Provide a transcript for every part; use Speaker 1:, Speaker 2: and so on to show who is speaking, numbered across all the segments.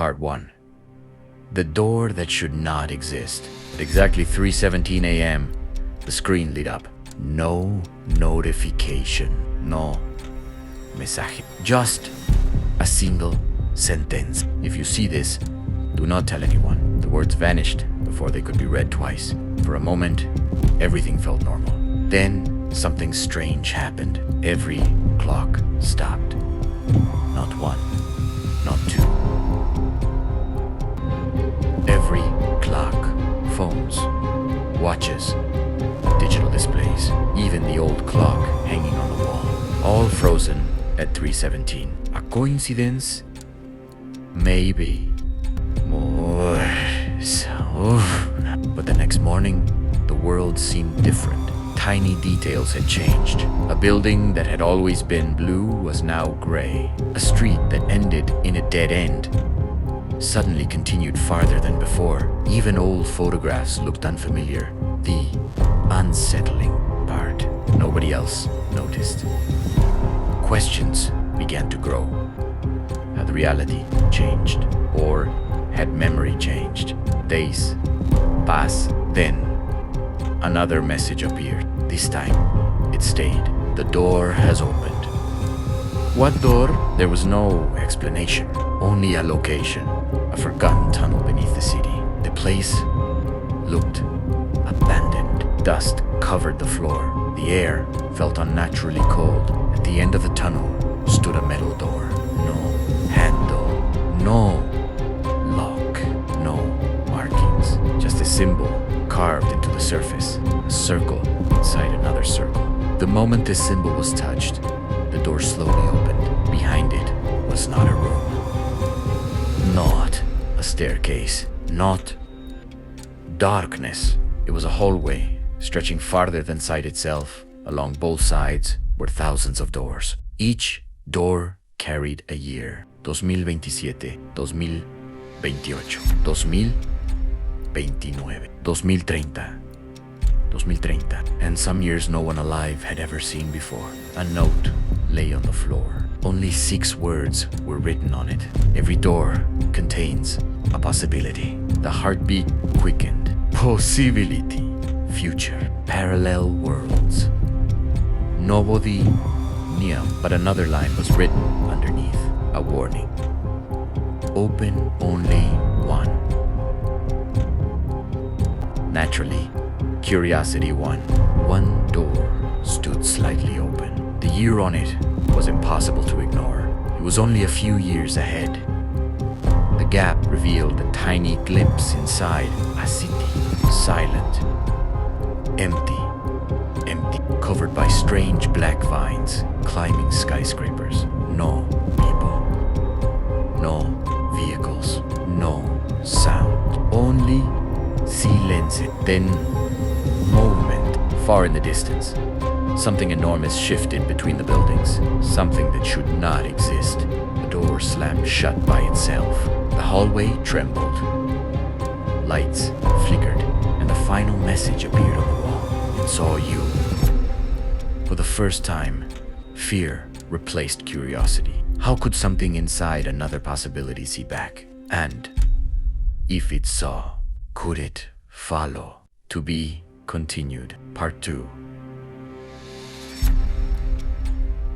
Speaker 1: Part 1. The door that should not exist. At exactly 3:17 a.m., the screen lit up. No notification. No mensaje. Just a single sentence. If you see this, do not tell anyone. The words vanished before they could be read twice. For a moment, everything felt normal. Then, something strange happened. Every clock stopped. Not one, not two. Every clock, phones, watches, digital displays, even the old clock hanging on the wall, all frozen at 3:17. A coincidence? Maybe. More. But the next morning, the world seemed different. Tiny details had changed. A building that had always been blue was now gray. A street that ended in a dead end suddenly continued farther than before. Even old photographs looked unfamiliar. The unsettling part. Nobody else noticed. Questions began to grow. Had reality changed? Or had memory changed? Days pass, then another message appeared. This time, it stayed. The door has opened. What door? There was no explanation, only a location. A forgotten tunnel beneath the city. The place looked abandoned. Dust covered the floor. The air felt unnaturally cold. At the end of the tunnel stood a metal door. No handle, no lock, no markings. Just a symbol carved into the surface. A circle inside another circle. The moment this symbol was touched, the door slowly opened. Behind it was not a room. Not a staircase. Not darkness. It was a hallway stretching farther than sight itself. Along both sides were thousands of doors. Each door carried a year. 2027, 2028, 2029, 2030, 2030, and some years no one alive had ever seen before. A note lay on the floor. Only 6 words were written on it. Every door contains a possibility. The heartbeat quickened. Possibility. Future. Parallel worlds. Nobody knew, but another line was written underneath. A warning. Open only one. Naturally, curiosity won. One door stood slightly open. The year on it was impossible to ignore. It was only a few years ahead. The gap revealed a tiny glimpse inside a city. Silent. Empty. Empty. Covered by strange black vines, climbing skyscrapers. No people. No vehicles. No sound. Only silence. Then movement far in the distance. Something enormous shifted between the buildings. Something that should not exist. The door slammed shut by itself. The hallway trembled. Lights flickered, and the final message appeared on the wall. It saw you. For the first time, fear replaced curiosity. How could something inside another possibility see back? And if it saw, could it follow? To be continued. Part 2.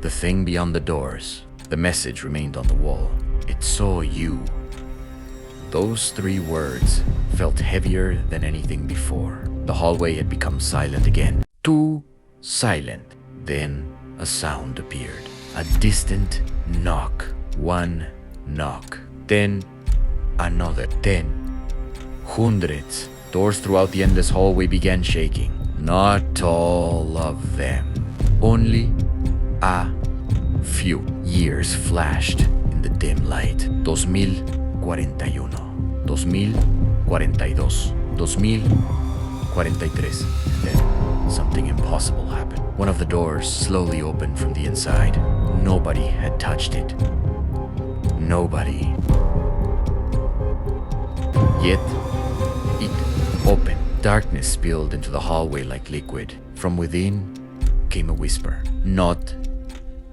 Speaker 1: The thing beyond the doors. The message remained on the wall. It saw you. Those 3 words felt heavier than anything before. The hallway had become silent again. Too silent. Then a sound appeared. A distant knock. One knock. Then another. Then hundreds. Doors throughout the endless hallway began shaking. Not all of them. Only a few. Years flashed in the dim light. 2041, 2042, 2043. Then something impossible happened. One of the doors slowly opened from the inside. Nobody had touched it. Nobody. Yet, it opened. Darkness spilled into the hallway like liquid. From within came a whisper. Not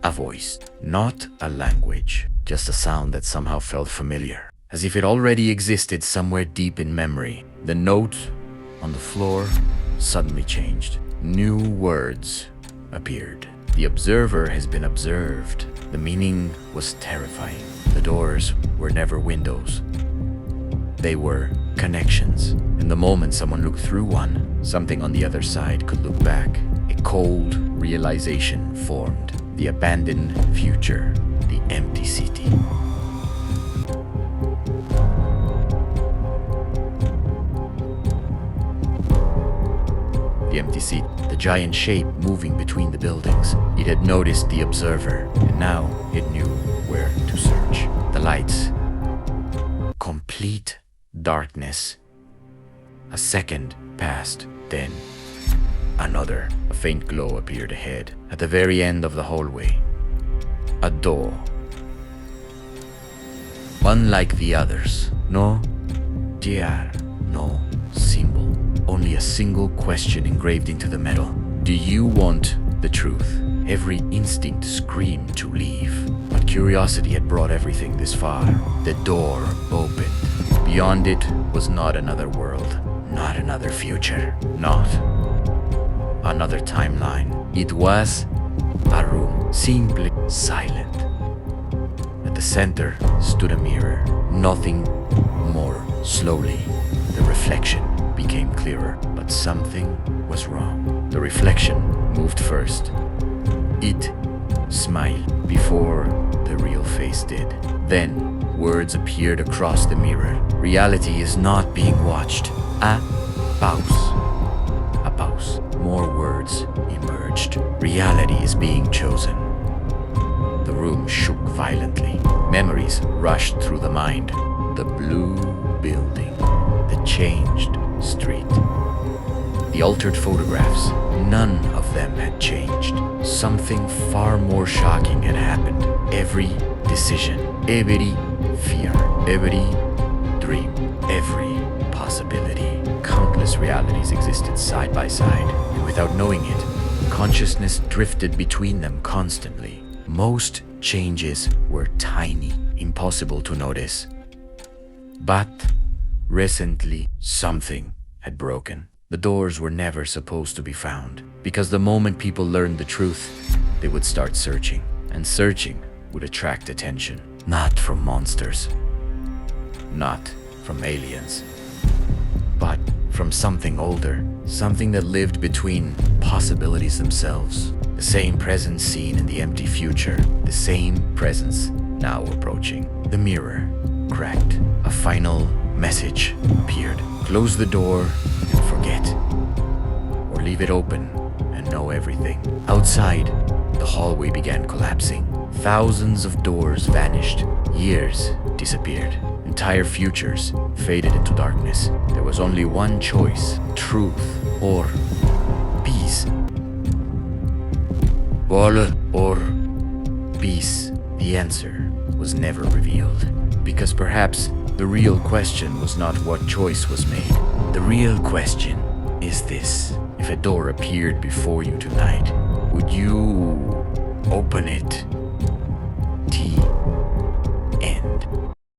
Speaker 1: a voice. Not a language. Just a sound that somehow felt familiar. as if it already existed somewhere deep in memory. The note on the floor suddenly changed. New words appeared. The observer has been observed. The meaning was terrifying. The doors were never windows. They were connections. In the moment someone looked through one, something on the other side could look back. A cold realization formed. The abandoned future, the empty city. The empty seat, the giant shape moving between the buildings. It had noticed the observer, and now it knew where to search. The lights. Complete darkness. A second passed, then another. A faint glow appeared ahead. At the very end of the hallway, a door. Unlike the others, no DR, no symbol. Only a single question engraved into the metal. Do you want the truth? Every instinct screamed to leave, but curiosity had brought everything this far. The door opened. Beyond it was not another world, not another future, not another timeline. It was a room, simply silent. At the center stood a mirror, nothing more. Slowly, the reflection became clearer, but something was wrong. The reflection moved first. It smiled before the real face did. Then, words appeared across the mirror. Reality is not being watched. A pause. A pause. More words emerged. Reality is being chosen. The room shook violently. Memories rushed through the mind. The blue building. The changed street. The altered photographs, none of them had changed. Something far more shocking had happened. Every decision, every fear, every dream, every possibility. Countless realities existed side by side, and without knowing it, consciousness drifted between them constantly. Most changes were tiny, impossible to notice. But recently, something had broken. The doors were never supposed to be found, because the moment people learned the truth, they would start searching, and searching would attract attention. Not from monsters, not from aliens, but from something older, something that lived between possibilities themselves. The same presence seen in the empty future, the same presence now approaching. The mirror cracked. A final message appeared. Close the door and forget, or leave it open and know everything. Outside, the hallway began collapsing. Thousands of doors vanished. Years disappeared. Entire futures faded into darkness. There was only one choice: truth or peace. Wall or peace. The answer was never revealed, because perhaps the real question was not what choice was made. The real question is this: if a door appeared before you tonight, would you open it